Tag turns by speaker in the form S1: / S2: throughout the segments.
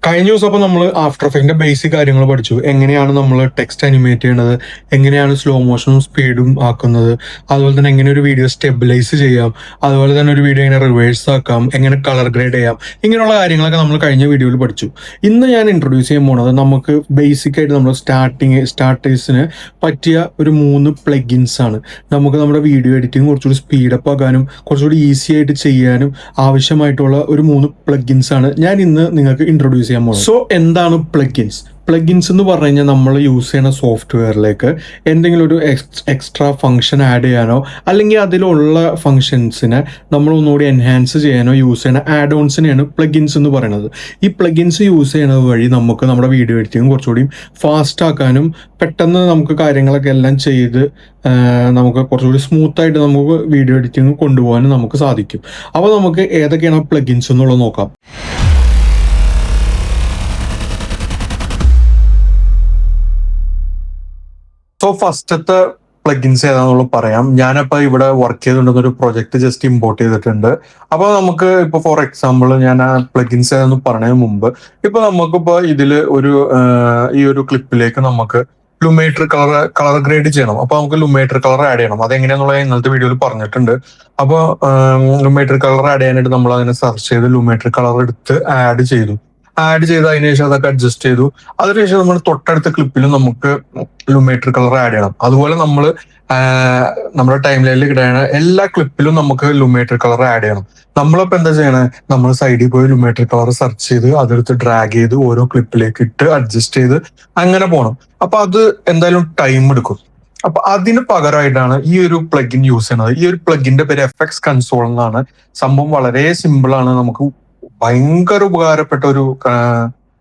S1: കഴിഞ്ഞ ദിവസം അപ്പോൾ നമ്മൾ ആഫ്റ്റർ എഫക്റ്റിന്റെ ബേസിക് കാര്യങ്ങൾ പഠിച്ചു. എങ്ങനെയാണ് നമ്മൾ ടെക്സ്റ്റ് അനിമേറ്റ് ചെയ്യണത്, എങ്ങനെയാണ് സ്ലോ മോഷനും സ്പീഡും ആക്കുന്നത്, അതുപോലെ തന്നെ എങ്ങനെ ഒരു വീഡിയോ സ്റ്റെബിലൈസ് ചെയ്യാം, അതുപോലെ തന്നെ ഒരു വീഡിയോ എങ്ങനെ റിവേഴ്സ് ആക്കാം, എങ്ങനെ കളർ ഗ്രേഡ് ചെയ്യാം, ഇങ്ങനെയുള്ള കാര്യങ്ങളൊക്കെ നമ്മൾ കഴിഞ്ഞ വീഡിയോയിൽ പഠിച്ചു. ഇന്ന് ഞാൻ ഇൻട്രൊഡ്യൂസ് ചെയ്യാൻ പോകുന്നത് നമുക്ക് ബേസിക് ആയിട്ട് നമ്മൾ സ്റ്റാർട്ടേഴ്സിന് പറ്റിയ ഒരു 3 പ്ലഗിൻസ് ആണ്. നമുക്ക് നമ്മുടെ വീഡിയോ എഡിറ്റിംഗ് കുറച്ചുകൂടി സ്പീഡപ്പ് ആക്കാനും കുറച്ചുകൂടി ഈസി ആയിട്ട് ചെയ്യാനും ആവശ്യമായിട്ടുള്ള ഒരു 3 പ്ലഗിൻസ് ആണ് ഞാൻ ഇന്ന് നിങ്ങൾക്ക് ഇൻട്രൊഡ്യൂസ് ചെയ്യാൻ പോകുന്നത്. സോ എന്താണ് പ്ലഗിൻസ്? പ്ലഗിൻസ് എന്ന് പറഞ്ഞു കഴിഞ്ഞാൽ നമ്മൾ യൂസ് ചെയ്യുന്ന സോഫ്റ്റ്വെയറിലേക്ക് എന്തെങ്കിലും ഒരു എക്സ്ട്രാ ഫംഗ്ഷൻ ആഡ് ചെയ്യാനോ അല്ലെങ്കിൽ അതിലുള്ള ഫംഗ്ഷൻസിനെ നമ്മൾ ഒന്നുകൂടി എൻഹാൻസ് ചെയ്യാനോ യൂസ് ചെയ്യുന്ന ആഡ് ഓൺസിനെയാണ് പ്ലഗിൻസ് എന്ന് പറയുന്നത്. ഈ പ്ലഗിൻസ് യൂസ് ചെയ്യുന്നത് വഴി നമുക്ക് നമ്മുടെ വീഡിയോ എഡിറ്റിംഗ് കുറച്ചുകൂടി ഫാസ്റ്റ് ആക്കാനും പെട്ടെന്ന് നമുക്ക് കാര്യങ്ങളൊക്കെ എല്ലാം ചെയ്ത് നമുക്ക് കുറച്ചുകൂടി സ്മൂത്തായിട്ട് നമുക്ക് വീഡിയോ എഡിറ്റിംഗ് കൊണ്ടുപോകാനും നമുക്ക് സാധിക്കും. അപ്പോൾ നമുക്ക് ഏതൊക്കെയാണ് പ്ലഗിൻസ് എന്നുള്ളത് നോക്കാം. സോ ഫസ്റ്റത്തെ പ്ലഗിൻസ് ഏതാണെന്നുള്ളത് പറയാം. ഞാനപ്പോൾ ഇവിടെ വർക്ക് ചെയ്തുകൊണ്ടിരുന്ന ഒരു പ്രൊജക്ട് ജസ്റ്റ് ഇമ്പോർട്ട് ചെയ്തിട്ടുണ്ട്. അപ്പോൾ നമുക്ക് ഇപ്പോൾ ഫോർ എക്സാമ്പിൾ ഞാൻ ആ പ്ലഗിൻസ് ഏതാണെന്ന് പറഞ്ഞതിന് മുമ്പ് ഇപ്പോൾ നമുക്കിപ്പോൾ ഇതിൽ ഈ ഒരു ക്ലിപ്പിലേക്ക് നമുക്ക് ലുമേറ്റർ കളർ ഗ്രേഡ് ചെയ്യണം. അപ്പോൾ നമുക്ക് ലുമേറ്റർ കളർ ആഡ് ചെയ്യണം. അതെങ്ങനെയാണെന്നുള്ളത് ഇന്നത്തെ വീഡിയോയിൽ പറഞ്ഞിട്ടുണ്ട്. അപ്പോൾ ലുമേറ്റർ കളർ ആഡ് ചെയ്യാനായിട്ട് നമ്മൾ അതിനെ സെർച്ച് ചെയ്ത് ലുമേറ്റർ കളർ എടുത്ത് ആഡ് ചെയ്ത് അതിന് ശേഷം അതൊക്കെ അഡ്ജസ്റ്റ് ചെയ്തു. അതിനുശേഷം നമ്മൾ തൊട്ടടുത്ത ക്ലിപ്പിലും നമുക്ക് ലുമേറ്റർ കളർ ആഡ് ചെയ്യണം. അതുപോലെ നമ്മൾ നമ്മുടെ ടൈം ലൈനിൽ കിട്ടുന്ന എല്ലാ ക്ലിപ്പിലും നമുക്ക് ലുമേറ്റർ കളർ ആഡ് ചെയ്യണം. നമ്മളിപ്പോൾ എന്താ ചെയ്യണേ, നമ്മൾ സൈഡിൽ പോയി ലുമേറ്റർ കളർ സെർച്ച് ചെയ്ത് അതെടുത്ത് ഡ്രാഗ് ചെയ്ത് ഓരോ ക്ലിപ്പിലേക്ക് ഇട്ട് അഡ്ജസ്റ്റ് ചെയ്ത് അങ്ങനെ പോകണം. അപ്പൊ അത് എന്തായാലും ടൈം എടുക്കും. അപ്പൊ അതിന് പകരമായിട്ടാണ് ഈ ഒരു പ്ലഗിൻ യൂസ് ചെയ്യുന്നത്. ഈ ഒരു പ്ലഗിന്റെ പേര് എഫ്എക്സ് കൺസോൾ എന്നാണ്. സംഭവം വളരെ സിമ്പിൾ ആണ്. നമുക്ക് ഭയങ്കര ഉപകാരപ്പെട്ട ഒരു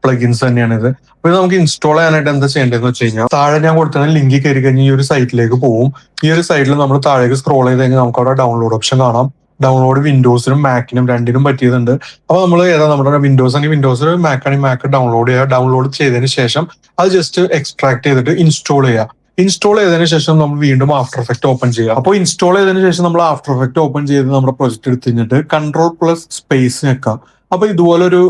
S1: പ്ലഗിൻസ് തന്നെയാണ് ഇത്. അപ്പൊ ഇത് നമുക്ക് ഇൻസ്റ്റാൾ ചെയ്യാനായിട്ട് എന്താ ചെയ്യേണ്ടതെന്ന് വെച്ച് കഴിഞ്ഞാൽ താഴെ ഞാൻ കൊടുത്ത ലിങ്ക് കയറി കഴിഞ്ഞാൽ ഈ ഒരു സൈറ്റിലേക്ക് പോകും. ഈ ഒരു സൈറ്റിൽ നമ്മൾ താഴേക്ക് സ്ക്രോൾ ചെയ്ത് കഴിഞ്ഞാൽ നമുക്ക് അവിടെ ഡൗൺലോഡ് ഓപ്ഷൻ കാണാം. ഡൗൺലോഡ് വിൻഡോസിനും മാക്കിനും രണ്ടിനും പറ്റിയതുണ്ട്. അപ്പൊ നമ്മൾ ഏതാ നമ്മുടെ വിൻഡോസ് ആണെങ്കിൽ വിൻഡോസ്, മാക്ക് ആണെങ്കിൽ മാക്ക് ഡൗൺലോഡ് ചെയ്യുക. ഡൗൺലോഡ് ചെയ്തതിന് ശേഷം അത് ജസ്റ്റ് എക്സ്ട്രാക്ട് ചെയ്തിട്ട് ഇൻസ്റ്റാൾ ചെയ്യുക. ഇൻസ്റ്റാൾ ചെയ്തതിനു ശേഷം നമ്മൾ വീണ്ടും ആഫ്റ്റർ എഫക്റ്റ് ഓപ്പൺ ചെയ്യുക. അപ്പോൾ ഇൻസ്റ്റാൾ ചെയ്തതിനു ശേഷം നമ്മൾ ആഫ്റ്റർ എഫക്റ്റ് ഓപ്പൺ ചെയ്ത് നമ്മുടെ പ്രൊജക്ട് എടുത്ത് കഴിഞ്ഞിട്ട് Ctrl+Space ഞെക്കാം. അപ്പൊ ഇതുപോലൊരു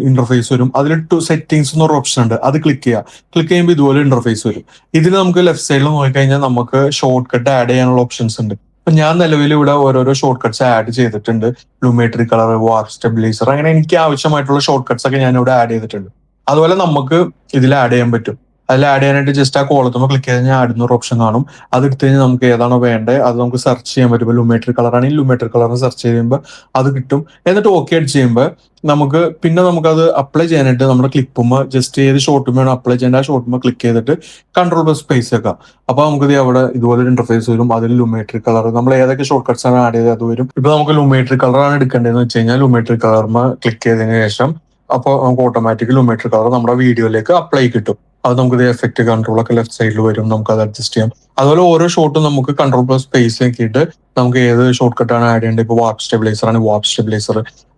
S1: ഇന്റർഫേസ് വരും. അതിൽ സെറ്റിംഗ്സ് എന്നൊരു ഓപ്ഷൻ ഉണ്ട്, അത് ക്ലിക്ക് ചെയ്യുമ്പോൾ ഇതുപോലെ ഇന്റർഫേസ് വരും. ഇതിൽ നമുക്ക് ലെഫ്റ്റ് സൈഡിൽ നോക്കിക്കഴിഞ്ഞാൽ നമുക്ക് ഷോർട്ട് കട്ട് ആഡ് ചെയ്യാനുള്ള ഓപ്ഷൻസ് ഉണ്ട്. അപ്പൊ ഞാൻ നിലവിൽ ഇവിടെ ഓരോരോ ഷോർട്ട് കട്ട്സ് ആഡ് ചെയ്തിട്ടുണ്ട്. ലുമേട്രി കളർ, വാർപ്പ് സ്റ്റെബിലൈസർ, അങ്ങനെ എനിക്ക് ആവശ്യമായിട്ടുള്ള ഷോർട്ട് കട്ട്സ് ഒക്കെ ഞാൻ ഇവിടെ ആഡ് ചെയ്തിട്ടുണ്ട്. അതുപോലെ നമുക്ക് ഇതിൽ ആഡ് ചെയ്യാൻ പറ്റും. അതിൽ ആഡ് ചെയ്യാനായിട്ട് ജസ്റ്റ് ആ കോളത്തുമ്പോൾ ക്ലിക്ക് ചെയ്ത് കഴിഞ്ഞാൽ ആഡ് എന്നൊരു ഓപ്ഷൻ കാണും. അത് എടുത്ത് കഴിഞ്ഞാൽ നമുക്ക് ഏതാണോ വേണ്ടത് അത് നമുക്ക് സെർച്ച് ചെയ്യാൻ പറ്റും. ഇപ്പോൾ ലുമേട്രി കളർ ആണെങ്കിൽ ലുമേട്രി കളറിന് സെർച്ച് ചെയ്യുമ്പോൾ അത് കിട്ടും. എന്നിട്ട് ഓക്കെ അടിച്ച് ചെയ്യുമ്പോൾ നമുക്കത് അപ്ലൈ ചെയ്യാനായിട്ട് നമ്മുടെ ക്ലിപ്പുമ്പോൾ ജസ്റ്റ് ഏത് ഷോട്ടും വേണം അപ്ലൈ ചെയ്യേണ്ട ആ ഷോട്ടുമ്പോൾ ക്ലിക്ക് ചെയ്തിട്ട് Ctrl+Space വെക്കാം. അപ്പൊ നമുക്ക് അവിടെ ഇതുപോലെ ഇന്റർഫേസ് വരും. അതിൽ ലുമേട്രി കളർ നമ്മൾ ഏതൊക്കെ ഷോർട്ട് കട്ട്സ് ആണ് ആഡ് ചെയ്തത് അത് വരും. ഇപ്പൊ നമുക്ക് ലുമേട്രി കളറാണ് എടുക്കേണ്ടതെന്ന് വെച്ച് കഴിഞ്ഞാൽ ലുമേട്രി കളർമ ക്ലിക്ക് ചെയ്തതിനു ശേഷം അപ്പോൾ നമുക്ക് ഓട്ടോമാറ്റിക് ലുമേട്രി കളർ നമ്മുടെ വീഡിയോയിലേക്ക് അപ്ലൈ കിട്ടും. അത് നമുക്ക് എഫക്റ്റ് കൺട്രോളൊക്കെ ലെഫ്റ്റ് സൈഡിൽ വരും. നമുക്ക് അത് അഡ്ജസ്റ്റ് ചെയ്യാം. അതുപോലെ ഓരോ ഷോട്ടും നമുക്ക് Ctrl+Space ആക്കിയിട്ട് നമുക്ക് ഏത് ഷോർട്ട് കട്ടാണ് ആഡ് ചെയ്യേണ്ടത്. ഇപ്പോൾ വാർപ്പ് സ്റ്റെബിലൈസർ ആണ് വാർപ്പ് സ്റ്റെബിലൈസർ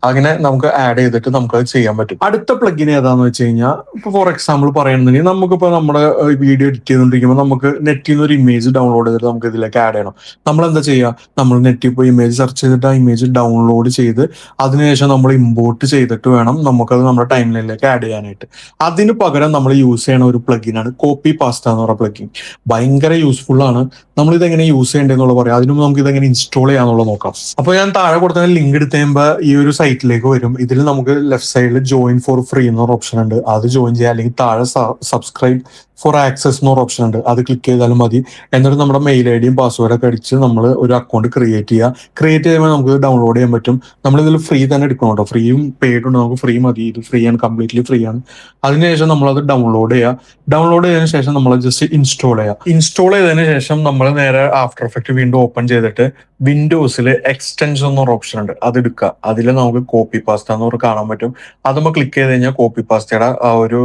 S1: അങ്ങനെ നമുക്ക് ആഡ് ചെയ്തിട്ട് നമുക്ക് അത് ചെയ്യാൻ പറ്റും. അടുത്ത പ്ലഗിൻ ഏതാന്ന് വെച്ച് കഴിഞ്ഞാൽ ഇപ്പോൾ ഫോർ എക്സാമ്പിൾ പറയുകയാണെന്നുണ്ടെങ്കിൽ നമുക്കിപ്പോൾ നമ്മുടെ വീഡിയോ എഡിറ്റ് ചെയ്തുകൊണ്ടിരിക്കുമ്പോൾ നമുക്ക് നെറ്റിൽ നിന്ന് ഒരു ഇമേജ് ഡൗൺലോഡ് ചെയ്തിട്ട് നമുക്ക് ഇതിലേക്ക് ആഡ് ചെയ്യണം. നമ്മൾ എന്താ ചെയ്യുക, നമ്മൾ നെറ്റിൽ പോയി ഇമേജ് സെർച്ച് ചെയ്തിട്ട് ആ ഇമേജ് ഡൗൺലോഡ് ചെയ്ത് അതിനുശേഷം നമ്മൾ ഇമ്പോർട്ട് ചെയ്തിട്ട് വേണം നമുക്കത് നമ്മുടെ ടൈം ലൈനിലേക്ക് ആഡ് ചെയ്യാനായിട്ട്. അതിന് പകരം നമ്മൾ യൂസ് ചെയ്യണ ഒരു പ്ലഗിനാണ് കോപ്പി പാസ്റ്റ എന്ന് പറയുന്ന പ്ലഗിൻ. ഭയങ്കര യൂസ്ഫുൾ ആണ്. നമ്മൾ ഇതെങ്ങനെ യൂസ് ചെയ്യേണ്ടതെന്നുള്ള പറയാം. അതിന് നമുക്ക് ഇതെങ്ങനെ ഇൻസ്റ്റാൾ ചെയ്യാന്നുള്ളത് നോക്കാം. അപ്പോൾ ഞാൻ താഴെ കൊടുത്ത ലിങ്ക് എടുത്ത് കഴിയുമ്പോൾ ഈ ഒരു സൈറ്റിലേക്ക് വരും. ഇതിൽ നമുക്ക് ലെഫ്റ്റ് സൈഡിൽ ജോയിൻ ഫോർ ഫ്രീ എന്നൊരു ഓപ്ഷൻ ഉണ്ട്, അത് ജോയിൻ ചെയ്യാം. അല്ലെങ്കിൽ താഴെ സബ്സ്ക്രൈബ് ഫോർ ആക്സസ് എന്നൊരു ഓപ്ഷൻ ഉണ്ട്, അത് ക്ലിക്ക് ചെയ്താലും മതി. എന്നിട്ട് നമ്മുടെ മെയിൽ ഐ ഡിയും പാസ്വേഡൊക്കെ അടിച്ച് നമ്മൾ ഒരു അക്കൗണ്ട് ക്രിയേറ്റ് ചെയ്യുമ്പോൾ നമുക്ക് ഡൗൺലോഡ് ചെയ്യാൻ പറ്റും. നമ്മളിതിൽ ഫ്രീ തന്നെ എടുക്കണം കേട്ടോ. ഫ്രീയും പെയ്ഡും ഉണ്ട്. നമുക്ക് ഫ്രീ മതി. ഇത് ഫ്രീ ആണ്, കംപ്ലീറ്റ്ലി ഫ്രീ ആണ്. അതിനുശേഷം നമ്മളത് ഡൗൺലോഡ് ചെയ്തതിനു ശേഷം നമ്മൾ ജസ്റ്റ് ഇൻസ്റ്റാൾ ചെയ്തതിനു ശേഷം നമ്മൾ നേരെ ആഫ്റ്റർ എഫക്റ്റ് വീണ്ടും ഓപ്പൺ ചെയ്തിട്ട് വിൻഡോസിൽ എക്സ്റ്റൻഷൻ എന്നൊരു ഓപ്ഷൻ ഉണ്ട്, അത് എടുക്കുക. അതിൽ നമുക്ക് കോപ്പി പാസ്റ്റ എന്നൊരു കാണാൻ പറ്റും. അത് നമ്മൾ ക്ലിക്ക് ചെയ്ത് കഴിഞ്ഞാൽ കോപ്പി പാസ്റ്റയുടെ ആ ഒരു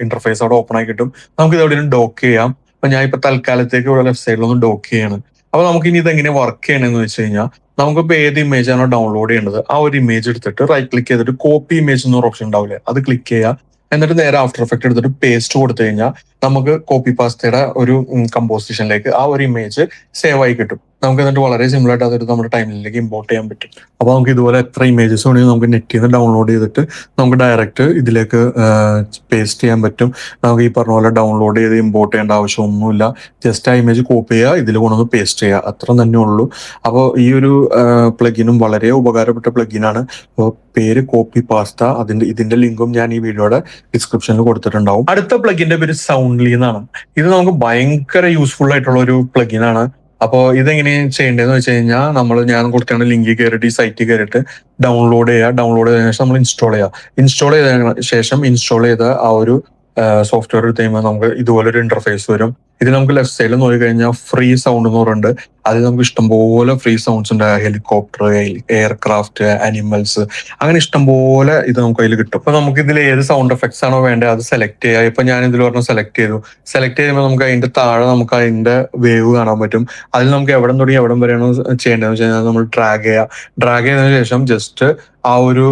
S1: ഇന്റർഫേസ് അവിടെ ഓപ്പൺ ആയി കിട്ടും. നമുക്ക് ഇത് എവിടെയും ഡോക്ക് ചെയ്യാം. അപ്പൊ ഞാൻ ഇപ്പൊ തൽക്കാലത്തേക്ക് ഇവിടെ ലെഫ്റ്റ് സൈഡിലൊന്ന് ഡോക്ക് ചെയ്യാണ്. അപ്പൊ നമുക്ക് ഇനി ഇത് എങ്ങനെ വർക്ക് ചെയ്യണമെന്ന് വെച്ച് കഴിഞ്ഞാൽ നമുക്കിപ്പോൾ ഏത് ഇമേജ് ആണോ ഡൗൺലോഡ് ചെയ്യേണ്ടത് ആ ഒരു ഇമേജ് എടുത്തിട്ട് റൈറ്റ് ക്ലിക്ക് ചെയ്തിട്ട് കോപ്പി ഇമേജ് എന്നൊരു ഓപ്ഷൻ ഉണ്ടാവില്ലേ, അത് ക്ലിക്ക് ചെയ്യുക. എന്നിട്ട് നേരെ ആഫ്റ്റർ എഫക്റ്റ് എടുത്തിട്ട് പേസ്റ്റ് കൊടുത്തു കഴിഞ്ഞാൽ നമുക്ക് കോപ്പി പാസ്റ്റയുടെ ഒരു കമ്പോസിഷനിലേക്ക് ആ ഒരു ഇമേജ് സേവ് ആയി കിട്ടും. നമുക്ക് എന്നിട്ട് വളരെ സിമ്പിൾ ആയിട്ട് അതെടുത്ത് നമ്മുടെ ടൈമിലേക്ക് ഇമ്പോർട്ട് ചെയ്യാൻ പറ്റും. അപ്പോൾ നമുക്ക് ഇതുപോലെ എത്ര ഇമേജസ് വേണമെങ്കിൽ നമുക്ക് നെറ്റിൽ നിന്ന് ഡൗൺലോഡ് ചെയ്തിട്ട് നമുക്ക് ഡയറക്റ്റ് ഇതിലേക്ക് പേസ്റ്റ് ചെയ്യാൻ പറ്റും. നമുക്ക് ഈ പറഞ്ഞ പോലെ ഡൗൺലോഡ് ചെയ്ത് ഇമ്പോർട്ട് ചെയ്യേണ്ട ആവശ്യമൊന്നുമില്ല. ജസ്റ്റ് ആ ഇമേജ് കോപ്പി ചെയ്യുക, ഇതിൽ കൊണ്ടൊന്ന് പേസ്റ്റ് ചെയ്യുക, അത്ര തന്നെ ഉള്ളൂ. അപ്പോൾ ഈ ഒരു പ്ലഗിനും വളരെ ഉപകാരപ്പെട്ട പ്ലഗിനാണ്. അപ്പോൾ പേര് കോപ്പി പാസ്ത, ഇതിന്റെ ലിങ്കും ഞാൻ ഈ വീഡിയോയുടെ ഡിസ്ക്രിപ്ഷനിൽ കൊടുത്തിട്ടുണ്ടാവും. അടുത്ത പ്ലഗിന്റെ പേര് സൗണ്ട്ലി എന്നാണ്. ഇത് നമുക്ക് ഭയങ്കര യൂസ്ഫുൾ ആയിട്ടുള്ള ഒരു പ്ലഗിനാണ്. അപ്പോൾ ഇതെങ്ങനെ ചെയ്യേണ്ടതെന്ന് വെച്ച് കഴിഞ്ഞാൽ ഞാൻ കൊടുത്തേണ്ട ലിങ്കിൽ കയറിയിട്ട് ഈ സൈറ്റിൽ കയറിയിട്ട് ഡൗൺലോഡ് ചെയ്തതിനു ശേഷം നമ്മൾ ഇൻസ്റ്റാൾ ചെയ്തതിനു ശേഷം ഇൻസ്റ്റാൾ ചെയ്ത ആ ഒരു സോഫ്റ്റ്വെയർ എടുത്ത് കഴിയുമ്പോൾ നമുക്ക് ഇതുപോലെ ഒരു ഇന്റർഫേസ് വരും. ഇത് നമുക്ക് ലെഫ്റ്റ് സൈഡിൽ നോക്കി കഴിഞ്ഞാൽ ഫ്രീ സൗണ്ട് എന്ന് പറയുന്നുണ്ട്. അതിൽ നമുക്ക് ഇഷ്ടംപോലെ ഫ്രീ സൗണ്ട്സ് ഉണ്ട്. ഹെലികോപ്റ്റർ, എയർക്രാഫ്റ്റ്, ആനിമൽസ്, അങ്ങനെ ഇഷ്ടംപോലെ ഇത് നമുക്ക് അതിൽ കിട്ടും. അപ്പൊ നമുക്ക് ഇതിൽ ഏത് സൗണ്ട് എഫക്ട്സ് ആണോ വേണ്ടത് അത് സെലക്ട് ചെയ്യുക. ഇപ്പൊ ഞാൻ ഇതിൽ പറഞ്ഞ സെലക്ട് ചെയ്യുമ്പോൾ നമുക്ക് അതിന്റെ താഴെ നമുക്ക് അതിന്റെ വേവ് കാണാൻ പറ്റും. അതിൽ നമുക്ക് എവിടെ തുടങ്ങി എവിടം വരെയാണോ ചെയ്യേണ്ടതെന്ന് വെച്ച് കഴിഞ്ഞാൽ നമ്മൾ ഡ്രാഗ് ചെയ്തതിനു ശേഷം ജസ്റ്റ് ആ ഒരു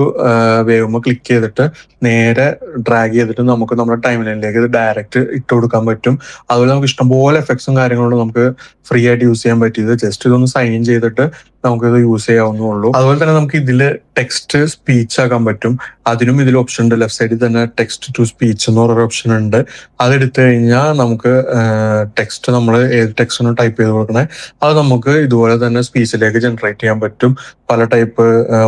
S1: വേവുമ്പോൾ ക്ലിക്ക് ചെയ്തിട്ട് നേരെ ഡ്രാഗ് ചെയ്തിട്ട് നമുക്ക് നമ്മുടെ ടൈം ലൈനിലേക്ക് ഇത് ഡയറക്റ്റ് ഇട്ട് കൊടുക്കാൻ പറ്റും. അതുപോലെ നമുക്ക് ഇഷ്ടംപോലെ എഫക്ട്സും കാര്യങ്ങളും നമുക്ക് ഫ്രീ ആയിട്ട് യൂസ് ചെയ്യാൻ പറ്റിയത്. ജസ്റ്റ് ഇതൊന്ന് സൈൻ ഇൻ ചെയ്തിട്ട് നമുക്ക് ഇത് യൂസ് ചെയ്യാവുന്നേ. അതുപോലെ തന്നെ നമുക്ക് ഇതില് ടെക്സ്റ്റ് സ്പീച്ച് ആക്കാൻ പറ്റും. അതിനും ഇതിൽ ഓപ്ഷൻ ഉണ്ട്. ലെഫ്റ്റ് സൈഡിൽ തന്നെ ടെക്സ്റ്റ് ടു സ്പീച്ച് എന്ന് പറയുന്ന ഓപ്ഷൻ ഉണ്ട്. അതെടുത്തു കഴിഞ്ഞാൽ നമുക്ക് ടെക്സ്റ്റ് നമ്മൾ ഏത് ടെക്സ്റ്റാണ് ടൈപ്പ് ചെയ്ത് കൊടുക്കണേ അത് നമുക്ക് ഇതുപോലെ തന്നെ സ്പീച്ചിലേക്ക് ജനറേറ്റ് ചെയ്യാൻ പറ്റും. പല ടൈപ്പ്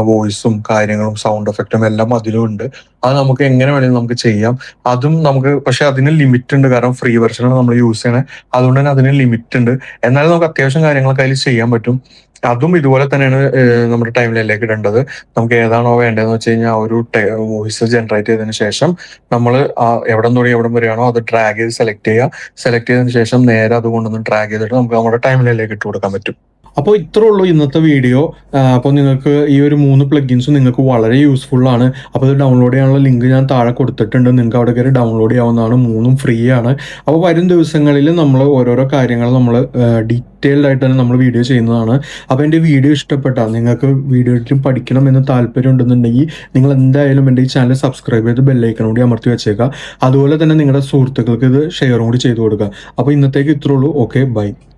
S1: വോയിസും കാര്യങ്ങളും സൗണ്ട് എഫക്റ്റും എല്ലാം അതിലും ഉണ്ട്. അത് നമുക്ക് എങ്ങനെ വേണമെങ്കിലും നമുക്ക് ചെയ്യാം. അതും നമുക്ക് പക്ഷെ അതിന് ലിമിറ്റ് ഉണ്ട്. കാരണം ഫ്രീ വെർഷനാണ് നമ്മൾ യൂസ് ചെയ്യണേ, അതുകൊണ്ട് തന്നെ അതിന് ലിമിറ്റ് ഉണ്ട്. എന്നാലും നമുക്ക് അത്യാവശ്യം കാര്യങ്ങളൊക്കെ അതിൽ ചെയ്യാൻ പറ്റും. അതും ഇതുപോലെ തന്നെയാണ് നമ്മുടെ ടൈം ലൈനിലേക്ക് ഇടേണ്ടത്. നമുക്ക് ഏതാണോ വേണ്ടതെന്ന് വെച്ച് കഴിഞ്ഞാൽ ആ ഒരു വോയിസ് ജനറേറ്റ് ചെയ്തതിന് ശേഷം നമ്മൾ എവിടെ തുടങ്ങി എവിടം വരെയാണോ അത് ഡ്രാഗ് ചെയ്ത് സെലക്ട് ചെയ്തതിന് ശേഷം നേരെ അത് കൊണ്ടൊന്ന് ഡ്രാഗ് ചെയ്തിട്ട് നമുക്ക് നമ്മുടെ ടൈം ലൈനിലേക്ക് ഇട്ട് കൊടുക്കാൻ പറ്റും. അപ്പോൾ ഇത്രേ ഉള്ളൂ ഇന്നത്തെ വീഡിയോ. അപ്പോൾ നിങ്ങൾക്ക് ഈ ഒരു 3 പ്ലഗിൻസും നിങ്ങൾക്ക് വളരെ യൂസ്ഫുൾ ആണ്. അപ്പോൾ ഇത് ഡൗൺലോഡ് ചെയ്യാനുള്ള ലിങ്ക് ഞാൻ താഴെ കൊടുത്തിട്ടുണ്ട്. നിങ്ങൾക്ക് അവിടെ കയറി ഡൗൺലോഡ് ചെയ്യാവുന്നതാണ്. 3ഉം ഫ്രീ ആണ്. അപ്പോൾ വരും ദിവസങ്ങളിൽ നമ്മൾ ഓരോരോ കാര്യങ്ങൾ നമ്മൾ ഡീറ്റെയിൽഡ് ആയിട്ട് തന്നെ നമ്മൾ വീഡിയോ ചെയ്യുന്നതാണ്. അപ്പോൾ എൻ്റെ വീഡിയോ ഇഷ്ടപ്പെട്ടാൽ നിങ്ങൾക്ക് വീഡിയോ എഡിറ്റിംഗ് പഠിക്കണം എന്ന് താല്പര്യം ഉണ്ടെന്നുണ്ടെങ്കിൽ നിങ്ങൾ എന്തായാലും എൻ്റെ ഈ ചാനൽ സബ്സ്ക്രൈബ് ചെയ്ത് ബെല്ലൈക്കൺ കൂടി അമർത്തി വെച്ചേക്കുക. അതുപോലെ തന്നെ നിങ്ങളുടെ സുഹൃത്തുക്കൾക്ക് ഇത് ഷെയറും കൂടി ചെയ്ത് കൊടുക്കുക. അപ്പോൾ ഇന്നത്തേക്ക് ഇത്രേ ഉള്ളൂ. Okay, by.